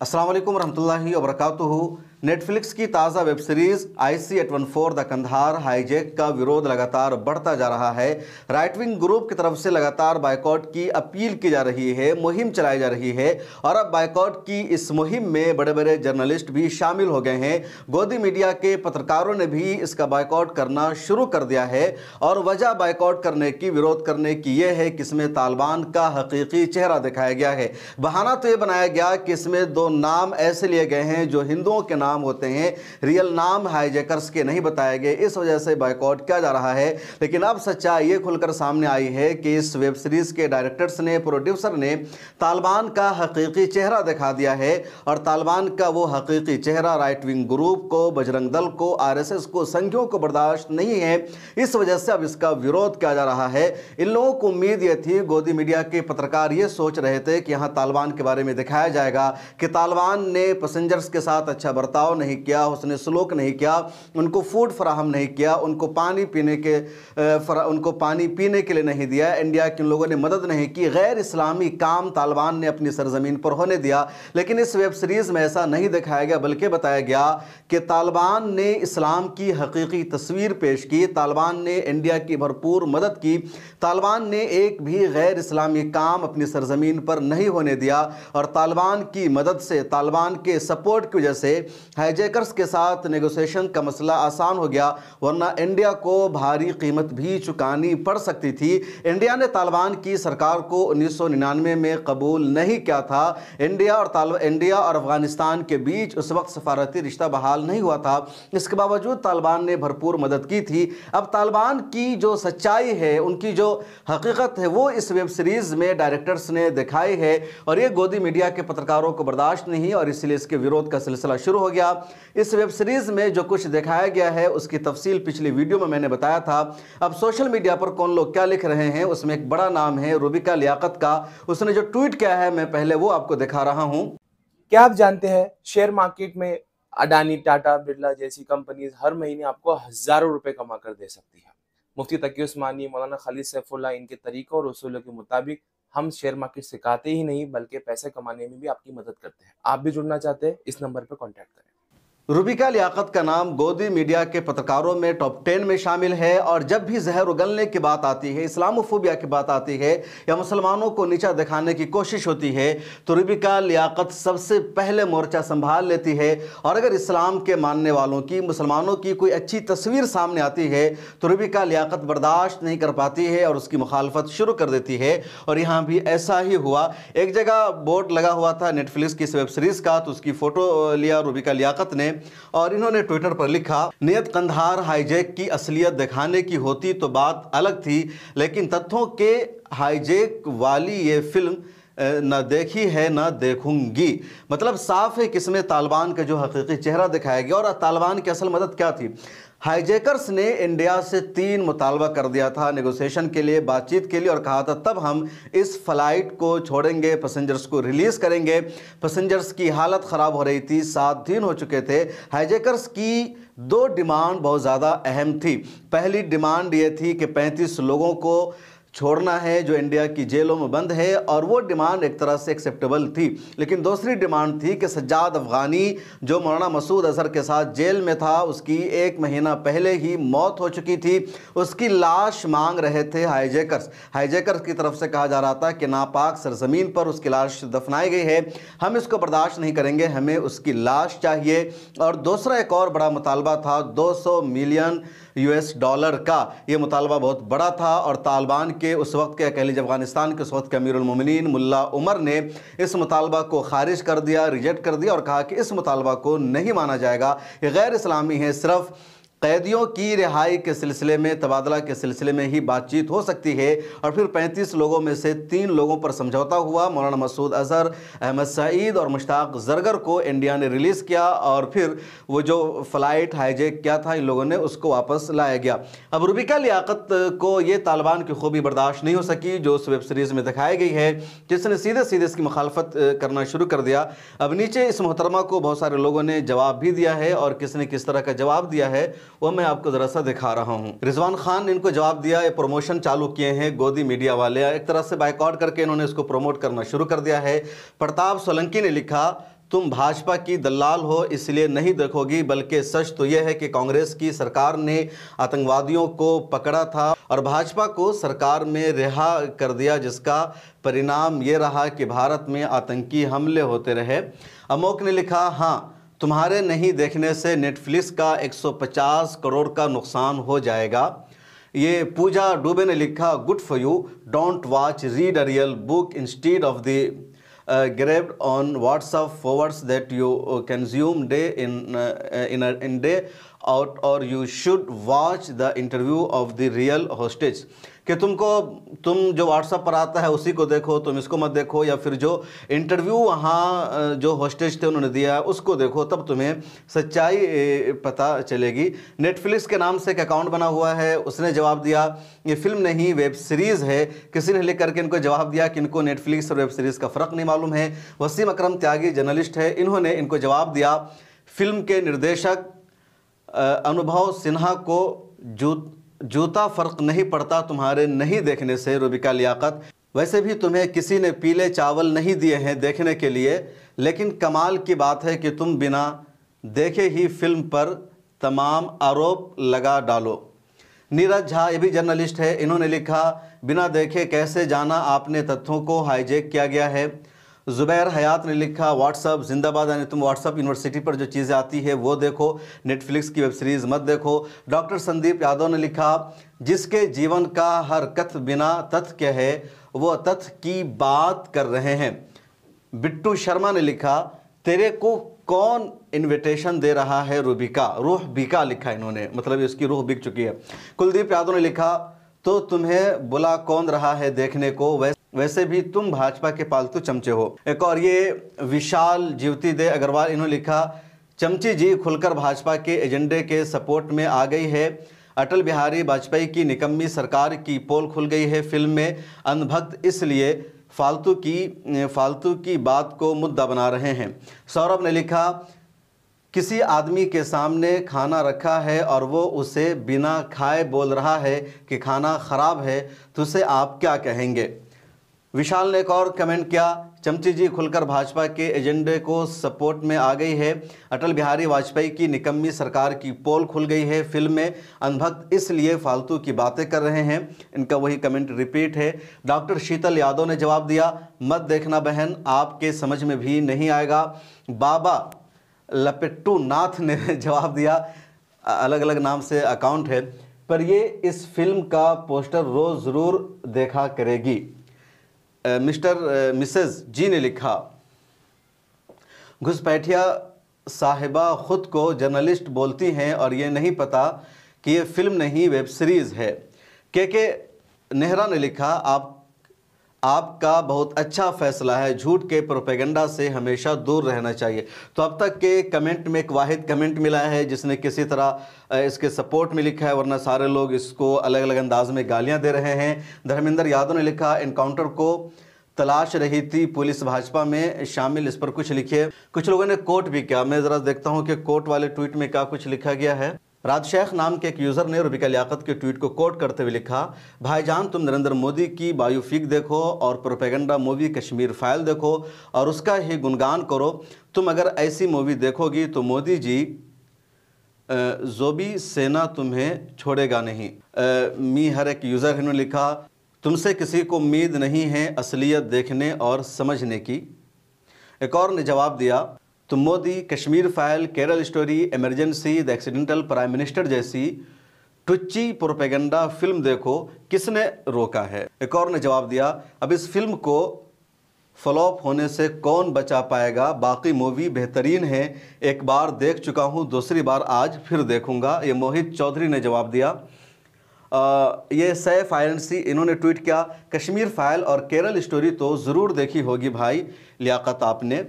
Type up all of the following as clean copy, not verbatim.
अस्सलाम वालेकुम रहमतुल्लाहि व बरकातुहू। नेटफ्लिक्स की ताज़ा web series IC-814 the Kandahar hijack का विरोध लगातार बढ़ता जा रहा है। राइट विंग ग्रुप की तरफ से लगातार बायकॉट की अपील की जा रही है, मुहिम चलाई जा रही है और अब बायकॉट की इस मुहिम में बड़े बड़े जर्नलिस्ट भी शामिल हो गए हैं। गोदी मीडिया के पत्रकारों ने भी इसका बायकॉट करना शुरू कर दिया है और वजह बायकॉट करने की, विरोध करने की यह है कि इसमें तालिबान का हकीकी चेहरा दिखाया गया है। बहाना तो यह बनाया गया कि इसमें दो नाम ऐसे लिए गए हैं जो हिंदुओं के नाम होते हैं, रियल नाम हाईजैकर्स के नहीं बताए गए, इस वजह से बायकॉट किया जा रहा है। लेकिन अब सच्चाई ये खुलकर सामने आई है कि इस वेब सीरीज के डायरेक्टर्स ने, प्रोड्यूसर ने तालिबान का हकीकी चेहरा दिखा दिया है और तालिबान का वो हकीकी चेहरा राइट विंग ग्रुप को, बजरंग दल को, RSS को, संघियों को बर्दाश्त नहीं है। इस वजह से अब इसका विरोध किया जा रहा है। इन लोगों को उम्मीद ये थी, गोदी मीडिया के पत्रकार ये सोच रहे थे कि यहाँ तालिबान के बारे में दिखाया जाएगा कि तालिबान ने पैसेंजर्स के साथ अच्छा बर्ताव नहीं किया, उसने सलूक नहीं किया, उनको फूड फराहम नहीं किया, उनको पानी पीने के लिए नहीं दिया, इंडिया के लोगों ने मदद नहीं की, गैर इस्लामी काम तालिबान ने अपनी सरजमीन पर होने दिया। लेकिन इस वेब सीरीज में ऐसा नहीं दिखाया गया, बल्कि बताया गया कि तालिबान ने इस्लाम की हकीकी तस्वीर पेश की, तालिबान ने इंडिया की भरपूर मदद की, तालिबान ने एक भी गैर इस्लामी काम अपनी सरजमीन पर नहीं होने दिया और तालिबान की मदद से, तालिबान के सपोर्ट की वजह से हाईजैकर्स के साथ नेगोशिएशन का मसला आसान हो गया, वरना इंडिया को भारी कीमत भी चुकानी पड़ सकती थी। इंडिया ने तालिबान की सरकार को 1999 में कबूल नहीं किया था। इंडिया और अफगानिस्तान के बीच उस वक्त सफारती रिश्ता बहाल नहीं हुआ था, इसके बावजूद तालिबान ने भरपूर मदद की थी। अब तालिबान की जो सच्चाई है, उनकी जो हकीकत है, वो इस वेब सीरीज में डायरेक्टर्स ने दिखाई है और ये गोदी मीडिया के पत्रकारों को बर्दाश्त नहीं और इसलिए इसके विरोध का सिलसिला शुरू हो गया। इस वेब सीरीज में जो कुछ दिखाया गया है उसकी तफसील पिछली वीडियो में मैंने बताया था। अब सोशल मीडिया पर कौन लोग क्या लिख रहे हैं, उसमें एक बड़ा नाम है रूबिका लियाकत का। उसने जो ट्वीट किया है, मैं पहले वो आपको दिखा रहा हूं। क्या आप जानते हैं शेयर मार्केट में अडानी, टाटा, बिरला जैसी कंपनीज हर महीने आपको हजारों रुपए कमा कर दे सकती है। मुफ्ती तकी उस्मानी, मौलाना खालिद सैफुल्लाह, इनके तरीकों और उसूलों के मुताबिक हम शेयर मार्केट सिखाते ही नहीं बल्कि पैसे कमाने में भी आपकी मदद करते हैं। आप भी जुड़ना चाहते हैं, इस नंबर पर कॉन्टैक्ट करें। रूबिका लियाकत का नाम गोदी मीडिया के पत्रकारों में टॉप 10 में शामिल है और जब भी जहर उगलने की बात आती है, इस्लामोफोबिया की बात आती है या मुसलमानों को नीचा दिखाने की कोशिश होती है तो रूबिका लियाकत सबसे पहले मोर्चा संभाल लेती है। और अगर इस्लाम के मानने वालों की, मुसलमानों की कोई अच्छी तस्वीर सामने आती है तो रूबिका लियाकत बर्दाश्त नहीं कर पाती है और उसकी मुखालफत शुरू कर देती है। और यहाँ भी ऐसा ही हुआ। एक जगह बोर्ड लगा हुआ था नेटफ्लिक्स की इस वेब सीरीज का, तो उसकी फोटो लिया रूबिका लियाकत ने और इन्होंने ट्विटर पर लिखा, नियत कंधार हाईजैक की असलियत दिखाने की होती तो बात अलग थी, लेकिन तथ्यों के हाईजैक वाली ये फिल्म न देखी है न देखूंगी। मतलब साफ है कि इसमें तालिबान का जो हकीकी चेहरा दिखाया गया और तालिबान की असल मदद क्या थी। हाईजैकर्स ने इंडिया से 3 मुतालबा कर दिया था नेगोशिएशन के लिए, बातचीत के लिए, और कहा था तब हम इस फ्लाइट को छोड़ेंगे, पैसेंजर्स को रिलीज़ करेंगे। पैसेंजर्स की हालत ख़राब हो रही थी, 7 दिन हो चुके थे। हाईजैकर्स की 2 डिमांड बहुत ज़्यादा अहम थी। पहली डिमांड ये थी कि 35 लोगों को छोड़ना है जो इंडिया की जेलों में बंद है, और वो डिमांड एक तरह से एक्सेप्टेबल थी। लेकिन दूसरी डिमांड थी कि सज्जाद अफगानी जो मौलाना मसूद अजहर के साथ जेल में था, उसकी 1 महीना पहले ही मौत हो चुकी थी, उसकी लाश मांग रहे थे हाईजैकर्स। हाईजैकर्स की तरफ से कहा जा रहा था कि नापाक सरजमीन पर उसकी लाश दफनाई गई है, हम इसको बर्दाश्त नहीं करेंगे, हमें उसकी लाश चाहिए। और दूसरा एक और बड़ा मुतालबा था $200 मिलियन का। ये मुतालबा बहुत बड़ा था और तालिबान के उस वक्त के, कह लीजिए अफगानिस्तान के उस वक्त के अमीरुल मोमिनीन मुल्ला उमर ने इस मुतालबा को खारिज कर दिया, रिजेक्ट कर दिया और कहा कि इस मुतालबा को नहीं माना जाएगा, ये गैर इस्लामी है। सिर्फ कैदियों की रिहाई के सिलसिले में, तबादला के सिलसिले में ही बातचीत हो सकती है। और फिर 35 लोगों में से 3 लोगों पर समझौता हुआ, मौलाना मसूद अजहर, अहमद सईद और मुश्ताक जरगर को इंडिया ने रिलीज़ किया और फिर वो जो फ़्लाइट हाईजैक किया था इन लोगों ने, उसको वापस लाया गया। अब रूबिका लियाकत को ये तालिबान की खूबी बर्दाश्त नहीं हो सकी जो उस वेब सीरीज़ में दिखाई गई है, जिसने सीधे सीधे इसकी मुखालफत करना शुरू कर दिया। अब नीचे इस मोहतरमा को बहुत सारे लोगों ने जवाब भी दिया है और किसने किस तरह का जवाब दिया है वो मैं आपको ज़रा सा दिखा रहा हूँ। रिजवान खान ने इनको जवाब दिया, ये प्रमोशन चालू किए हैं गोदी मीडिया वाले, एक तरह से बाइकआउट करके इन्होंने इसको प्रमोट करना शुरू कर दिया है। प्रताप सोलंकी ने लिखा, तुम भाजपा की दलाल हो इसलिए नहीं देखोगी, बल्कि सच तो यह है कि कांग्रेस की सरकार ने आतंकवादियों को पकड़ा था और भाजपा को सरकार में रिहा कर दिया, जिसका परिणाम ये रहा कि भारत में आतंकी हमले होते रहे। अमोक ने लिखा, हाँ, तुम्हारे नहीं देखने से नेटफ्लिक्स का 150 करोड़ का नुकसान हो जाएगा। ये पूजा डुबे ने लिखा, good for you, don't watch, read a real book instead of the grabbed on WhatsApp forwards that you consume day in day out, or you should watch the interview of the real hostage। कि तुम जो WhatsApp पर आता है उसी को देखो, तुम इसको मत देखो, या फिर जो इंटरव्यू वहाँ जो होस्टेज थे उन्होंने दिया है उसको देखो, तब तुम्हें सच्चाई पता चलेगी। नेटफ्लिक्स के नाम से एक अकाउंट बना हुआ है, उसने जवाब दिया ये फिल्म नहीं वेब सीरीज़ है। किसी ने लिख करके इनको जवाब दिया कि इनको नेटफ्लिक्स और वेब सीरीज़ का फ़र्क नहीं मालूम है। वसीम अकरम त्यागी जर्नलिस्ट है, इन्होंने इनको जवाब दिया फिल्म के निर्देशक अनुभव सिन्हा को जूता फ़र्क नहीं पड़ता तुम्हारे नहीं देखने से। रुबिका लियाकत, वैसे भी तुम्हें किसी ने पीले चावल नहीं दिए हैं देखने के लिए, लेकिन कमाल की बात है कि तुम बिना देखे ही फिल्म पर तमाम आरोप लगा डालो। नीरज झा, ये भी जर्नलिस्ट है, इन्होंने लिखा, बिना देखे कैसे जाना आपने तथ्यों को हाईजैक किया गया है। ज़ुबैर हयात ने लिखा, व्हाट्सअप जिंदाबाद, यानी तुम व्हाट्सअप यूनिवर्सिटी पर जो चीज़ें आती है वो देखो, नेटफ्लिक्स की वेब सीरीज़ मत देखो। डॉक्टर संदीप यादव ने लिखा, जिसके जीवन का हर कथ्य बिना तथ्य है वो तथ्य की बात कर रहे हैं। बिट्टू शर्मा ने लिखा, तेरे को कौन इनविटेशन दे रहा है रुबिका, रूह बिका लिखा इन्होंने, मतलब इसकी रूह बिक चुकी है। कुलदीप यादव ने लिखा, तो तुम्हें बुला कौन रहा है देखने को, वैसे भी तुम भाजपा के पालतू चमचे हो। एक और ये विशाल जीवती दे अग्रवाल, इन्होंने लिखा, चमची जी खुलकर भाजपा के एजेंडे के सपोर्ट में आ गई है। अटल बिहारी वाजपेयी की निकम्मी सरकार की पोल खुल गई है। फिल्म में अंधभक्त इसलिए फालतू की बात को मुद्दा बना रहे हैं। सौरभ ने लिखा, किसी आदमी के सामने खाना रखा है और वो उसे बिना खाए बोल रहा है कि खाना ख़राब है, तो उसे आप क्या कहेंगे। विशाल ने एक और कमेंट किया, चमची जी खुलकर भाजपा के एजेंडे को सपोर्ट में आ गई है। अटल बिहारी वाजपेयी की निकम्मी सरकार की पोल खुल गई है। फिल्म में अंधभक्त इसलिए फालतू की बातें कर रहे हैं। इनका वही कमेंट रिपीट है। डॉक्टर शीतल यादव ने जवाब दिया, मत देखना बहन, आपके समझ में भी नहीं आएगा। बाबा लपेट्टू नाथ ने जवाब दिया, अलग अलग नाम से अकाउंट है, पर ये इस फिल्म का पोस्टर रोज़ ज़रूर देखा करेगी। मिस्टर मिसेस जी ने लिखा, घुसपैठिया साहिबा खुद को जर्नलिस्ट बोलती हैं और ये नहीं पता कि ये फिल्म नहीं वेब सीरीज़ है। के नेहरा ने लिखा, आपका बहुत अच्छा फैसला है, झूठ के प्रोपेगेंडा से हमेशा दूर रहना चाहिए। तो अब तक के कमेंट में एक वाहिद कमेंट मिला है जिसने किसी तरह इसके सपोर्ट में लिखा है, वरना सारे लोग इसको अलग अलग अंदाज में गालियां दे रहे हैं। धर्मेंद्र यादव ने लिखा, एनकाउंटर को तलाश रही थी पुलिस भाजपा में शामिल, इस पर कुछ लिखिए। कुछ लोगों ने कोट भी किया, मैं ज़रा देखता हूँ कि कोट वाले ट्वीट में क्या कुछ लिखा गया है। राजशेख नाम के एक यूज़र ने रुबिका लियाकत के ट्वीट को कोट करते हुए लिखा, भाईजान तुम नरेंद्र मोदी की बायोपिक देखो और प्रोपेगेंडा मूवी कश्मीर फाइल देखो और उसका ही गुणगान करो। तुम अगर ऐसी मूवी देखोगी तो मोदी जी जोबी सेना तुम्हें छोड़ेगा नहीं। मी हर एक यूज़र ने लिखा, तुमसे किसी को उम्मीद नहीं है असलियत देखने और समझने की। एक और ने जवाब दिया, तो Modi, Kashmir file, Kerala story, emergency, the accidental prime minister जैसी टुच्ची प्रोपेगेंडा फिल्म देखो, किसने रोका है। एक और ने जवाब दिया, अब इस फिल्म को फ्लॉप होने से कौन बचा पाएगा, बाकी मूवी बेहतरीन है, एक बार देख चुका हूँ, दूसरी बार आज फिर देखूंगा। ये मोहित चौधरी ने जवाब दिया। ये सैफ आयरनसी, इन्होंने ट्वीट किया, कश्मीर फाइल और केरल स्टोरी तो ज़रूर देखी होगी भाई लियाकत आपने।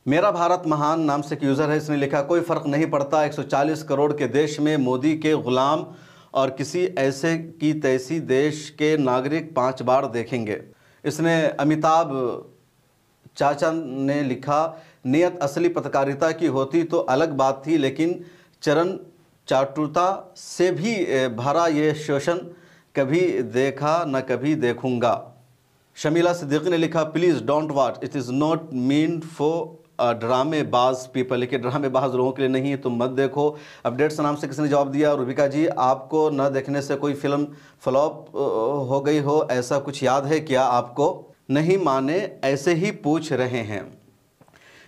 मेरा भारत महान नाम से एक यूज़र है, इसने लिखा, कोई फ़र्क नहीं पड़ता 140 करोड़ के देश में मोदी के ग़ुलाम और किसी ऐसे की तैसी देश के नागरिक 5 बार देखेंगे। इसने अमिताभ चाचा ने लिखा, नियत असली पत्रकारिता की होती तो अलग बात थी, लेकिन चरण चाटुता से भी भरा ये शोषण कभी देखा न कभी देखूंगा। शमीला सिद्दीकी ने लिखा, please don't watch, it is not mean for ड्रामेबाज पीपल, लेकिन ड्रामेबाज लोगों के लिए नहीं है, तुम मत देखो। अपडेट्स नाम से किसी ने जवाब दिया, रूबिका जी आपको न देखने से कोई फिल्म फ्लॉप हो गई हो, ऐसा कुछ याद है क्या आपको? नहीं माने ऐसे ही पूछ रहे हैं।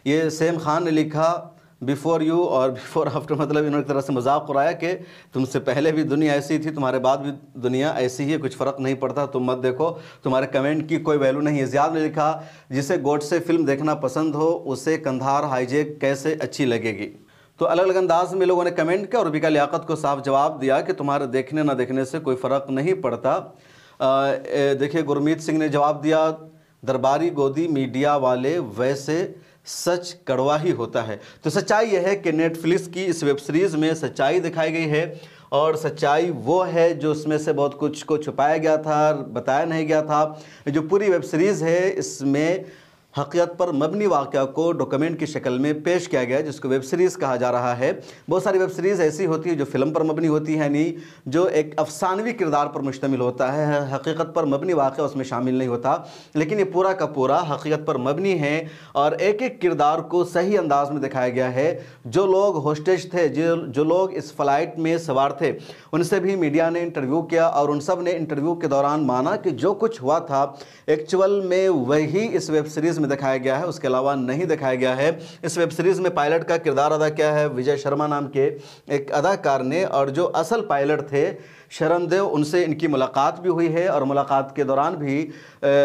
ये सेम खान ने लिखा बिफोर यू और बिफोर आफ्टर, मतलब इन्होंने एक तरह से मजाक उड़ाया कि तुमसे पहले भी दुनिया ऐसी थी, तुम्हारे बाद भी दुनिया ऐसी ही है, कुछ फ़र्क नहीं पड़ता, तुम मत देखो, तुम्हारे कमेंट की कोई वैल्यू नहीं है। ज़ियाद ने लिखा जिसे गॉडसे फिल्म देखना पसंद हो उसे कंधार हाईजैक कैसे अच्छी लगेगी। तो अलग अलग अंदाज में लोगों ने कमेंट किया और रूबिका लियाकत को साफ जवाब दिया कि तुम्हारे देखने ना देखने से कोई फ़र्क नहीं पड़ता। देखिए गुरमीत सिंह ने जवाब दिया दरबारी गोदी मीडिया वाले वैसे सच कड़वा ही होता है। तो सच्चाई यह है कि नेटफ्लिक्स की इस वेब सीरीज़ में सच्चाई दिखाई गई है और सच्चाई वो है जो उसमें से बहुत कुछ को छुपाया गया था, बताया नहीं गया था। जो पूरी वेब सीरीज़ है इसमें हक़ीक़त पर मबनी वाक़या को डॉक्यूमेंट की शक्ल में पेश किया गया है, जिसको वेब सीरीज़ कहा जा रहा है। बहुत सारी वेब सीरीज़ ऐसी होती है जो फ़िल्म पर मबनी होती है, यानी जो एक अफसानवी किरदार पर मुश्तमिल होता है, हक़ीक़त पर मबनी वाक़या उसमें शामिल नहीं होता। लेकिन ये पूरा का पूरा हक़ीक़त पर मबनी है और एक एक किरदार को सही अंदाज में दिखाया गया है। जो लोग होस्टेज थे, जो लोग इस फ़्लाइट में सवार थे, उनसे भी मीडिया ने इंटरव्यू किया और उन सब ने इंटरव्यू के दौरान माना कि जो कुछ हुआ था एक्चुअल में वही इस वेब सीरीज़ में दिखाया गया है, उसके अलावा नहीं दिखाया गया है। इस वेब सीरीज़ में पायलट का किरदार अदा किया है विजय शर्मा नाम के एक अदाकार ने, और जो असल पायलट थे शरण देव, उनसे इनकी मुलाकात भी हुई है और मुलाकात के दौरान भी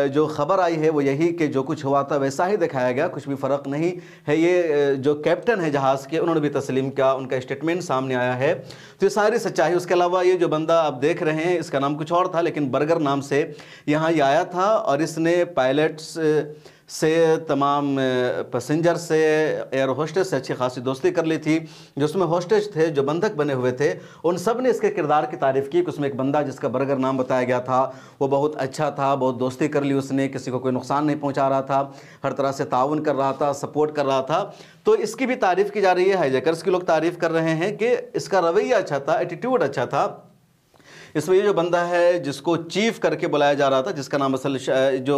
जो खबर आई है वो यही कि जो कुछ हुआ था वैसा ही दिखाया गया, कुछ भी फ़र्क नहीं है। ये जो कैप्टन है जहाज़ के, उन्होंने भी तस्लीम किया, उनका स्टेटमेंट सामने आया है। तो ये सारी सच्चाई। उसके अलावा ये जो बंदा आप देख रहे हैं इसका नाम कुछ और था, लेकिन बर्गर नाम से यहाँ ये आया था और इसने पायलट्स से, तमाम पैसेंजर से, एयर होस्टेस से अच्छी खासी दोस्ती कर ली थी। जो उसमें होस्टेज थे, जो बंधक बने हुए थे, उन सब ने इसके किरदार की तारीफ़ की कि उसमें एक बंदा जिसका बर्गर नाम बताया गया था वो बहुत अच्छा था, बहुत दोस्ती कर ली उसने, किसी को कोई नुकसान नहीं पहुंचा रहा था, हर तरह से ताउन कर रहा था, सपोर्ट कर रहा था। तो इसकी भी तारीफ़ की जा रही है। हाईजैकर्स की लोग तारीफ़ कर रहे हैं कि इसका रवैया अच्छा था, एटीट्यूड अच्छा था। इसमें ये जो बंदा है जिसको चीफ करके बुलाया जा रहा था, जिसका नाम असल जो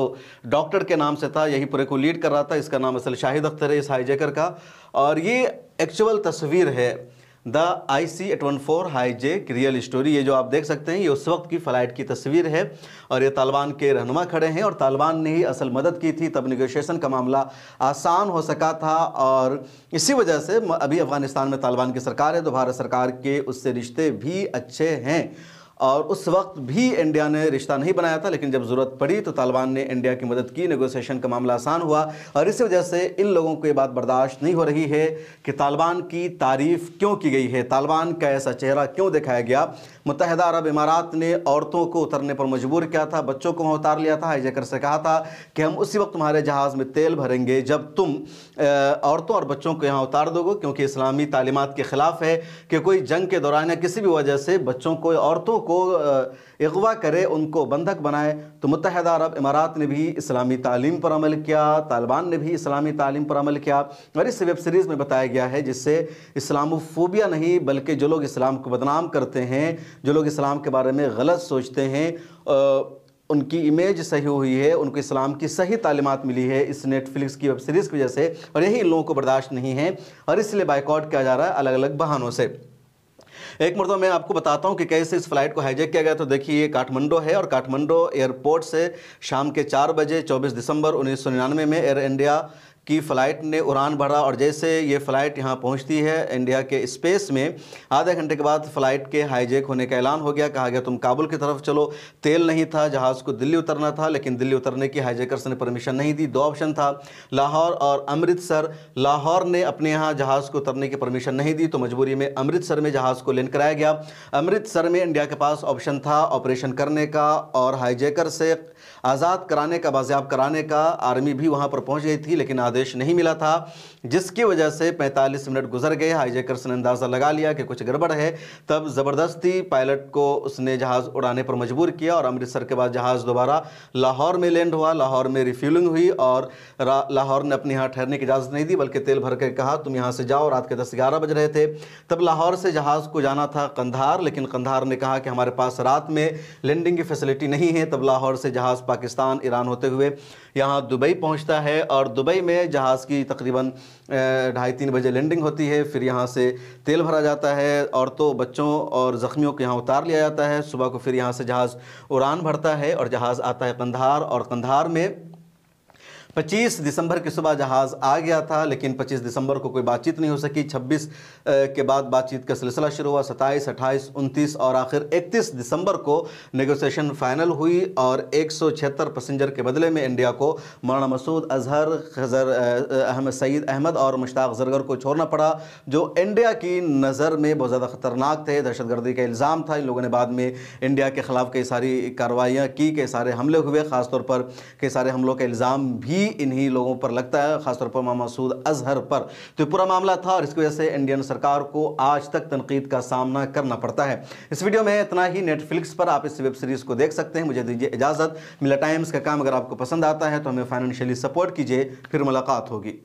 डॉक्टर के नाम से था, यही पूरे को लीड कर रहा था, इसका नाम असल शाहिद अख्तर है इस हाईजैकर का। और ये एक्चुअल तस्वीर है the IC-814 hijack real story. ये जो आप देख सकते हैं ये उस वक्त की फ़्लाइट की तस्वीर है और ये तालिबान के रहनुमा खड़े हैं और तालिबान ने ही असल मदद की थी, तब नेगोशिएशन का मामला आसान हो सका था। और इसी वजह से अभी अफ़गानिस्तान में तालिबान की सरकार है तो भारत सरकार के उससे रिश्ते भी अच्छे हैं और उस वक्त भी इंडिया ने रिश्ता नहीं बनाया था, लेकिन जब ज़रूरत पड़ी तो तालिबान ने इंडिया की मदद की, नेगोशिएशन का मामला आसान हुआ। और इसी वजह से इन लोगों को ये बात बर्दाश्त नहीं हो रही है कि तालिबान की तारीफ़ क्यों की गई है, तालिबान का ऐसा चेहरा क्यों दिखाया गया। मुत्तहिदा अरब इमारात ने औरतों को उतरने पर मजबूर किया था, बच्चों को वहाँ उतार लिया था। हाईजैकर से कहा था कि हम उसी वक्त तुम्हारे जहाज़ में तेल भरेंगे जब तुम औरतों और बच्चों को यहाँ उतार दोगे, क्योंकि इस्लामी तालीमात के ख़िलाफ़ है कि कोई जंग के दौरान या किसी भी वजह से बच्चों को, औरतों को अगवा करे, उनको बंधक बनाए। तो मुत्तहिदा अरब इमारात ने भी इस्लामी तालीम पर अमल किया, तालिबान ने भी इस्लामी तालीम पर अमल किया। और इस वेब सीरीज़ में बताया गया है जिससे इस्लामोफोबिया नहीं बल्कि जो लोग इस्लाम को बदनाम करते हैं, जो लोग इस्लाम के बारे में गलत सोचते हैं, उनकी इमेज सही हुई है, उनको इस्लाम की सही तालीमात मिली है इस नेटफ्लिक्स की वेब सीरीज़ की वजह से। और यही इन लोगों को बर्दाश्त नहीं है और इसलिए बाइकआउट किया जा रहा है अलग अलग बहानों से। एक मरतबा मैं आपको बताता हूं कि कैसे इस फ्लाइट को हाईजैक किया गया। तो देखिए ये काठमांडू है और काठमांडू एयरपोर्ट से शाम के 4 बजे 24 दिसंबर 1999 में एयर इंडिया की फ़्लाइट ने उड़ान भरा और जैसे ये फ़्लाइट यहाँ पहुँचती है इंडिया के स्पेस में, आधे घंटे के बाद फ़्लाइट के हाईजैक होने का ऐलान हो गया। कहा गया तुम काबुल की तरफ चलो। तेल नहीं था, जहाज़ को दिल्ली उतरना था, लेकिन दिल्ली उतरने की हाईजैकर्स ने परमिशन नहीं दी। 2 ऑप्शन था, लाहौर और अमृतसर। लाहौर ने अपने यहाँ जहाज़ को उतरने की परमिशन नहीं दी तो मजबूरी में अमृतसर में जहाज़ को लैंड कराया गया। अमृतसर में इंडिया के पास ऑप्शन था ऑपरेशन करने का और हाईजैकर से आज़ाद कराने का, बाज़ियाब कराने का। आर्मी भी वहाँ पर पहुँच गई थी लेकिन आदेश नहीं मिला था, जिसकी वजह से 45 मिनट गुजर गए। हाईजैकर्स ने अंदाज़ा लगा लिया कि कुछ गड़बड़ है, तब ज़बरदस्ती पायलट को उसने जहाज़ उड़ाने पर मजबूर किया और अमृतसर के बाद जहाज़ दोबारा लाहौर में लैंड हुआ। लाहौर में रिफ्यूलिंग हुई और लाहौर ने अपने यहाँ ठहरने की इजाज़त नहीं दी बल्कि तेल भर कर कहा तुम यहाँ से जाओ। रात के 10-11 बज रहे थे। तब लाहौर से जहाज़ को जाना था कंधार, लेकिन कंधार ने कहा कि हमारे पास रात में लैंडिंग की फैसिलिटी नहीं है। तब लाहौर से जहाज़ पाकिस्तान ईरान होते हुए यहाँ दुबई पहुँचता है और दुबई में जहाज़ की तकरीबन 2:30-3 बजे लैंडिंग होती है। फिर यहाँ से तेल भरा जाता है, औरतों, बच्चों और ज़ख्मियों को यहाँ उतार लिया जाता है। सुबह को फिर यहाँ से जहाज़ उड़ान भरता है और जहाज़ आता है कंधार, और कंधार में 25 दिसंबर की सुबह जहाज़ आ गया था, लेकिन 25 दिसंबर को कोई बातचीत नहीं हो सकी। 26 के बाद बातचीत का सिलसिला शुरू हुआ, 27, 28, 29 और आखिर 31 दिसंबर को नेगोशिएशन फाइनल हुई और 176 पैसेंजर के बदले में इंडिया को मौलाना मसूद अजहर, खजर अहमद, सईद अहमद और मुश्ताक जरगर को छोड़ना पड़ा, जो इंडिया की नज़र में बहुत ज़्यादा ख़तरनाक थे। दहशतगर्दी का इल्ज़ाम था। इन लोगों ने बाद में इंडिया के ख़िलाफ़ कई सारी कार्रवाइयाँ की, कई सारे हमले हुए, ख़ासतौर पर कई सारे हमलों का इल्ज़ाम भी इन्हीं लोगों पर लगता है, खासतौर पर मौलाना मसूद अजहर पर। तो ये पूरा मामला था और इसकी वजह से इंडियन सरकार को आज तक तनकीद का सामना करना पड़ता है। इस वीडियो में इतना ही। नेटफ्लिक्स पर आप इस वेब सीरीज़ को देख सकते हैं। मुझे दीजिए इजाज़त। मिला टाइम्स का काम अगर आपको पसंद आता है तो हमें फाइनेंशियली सपोर्ट कीजिए। फिर मुलाकात होगी।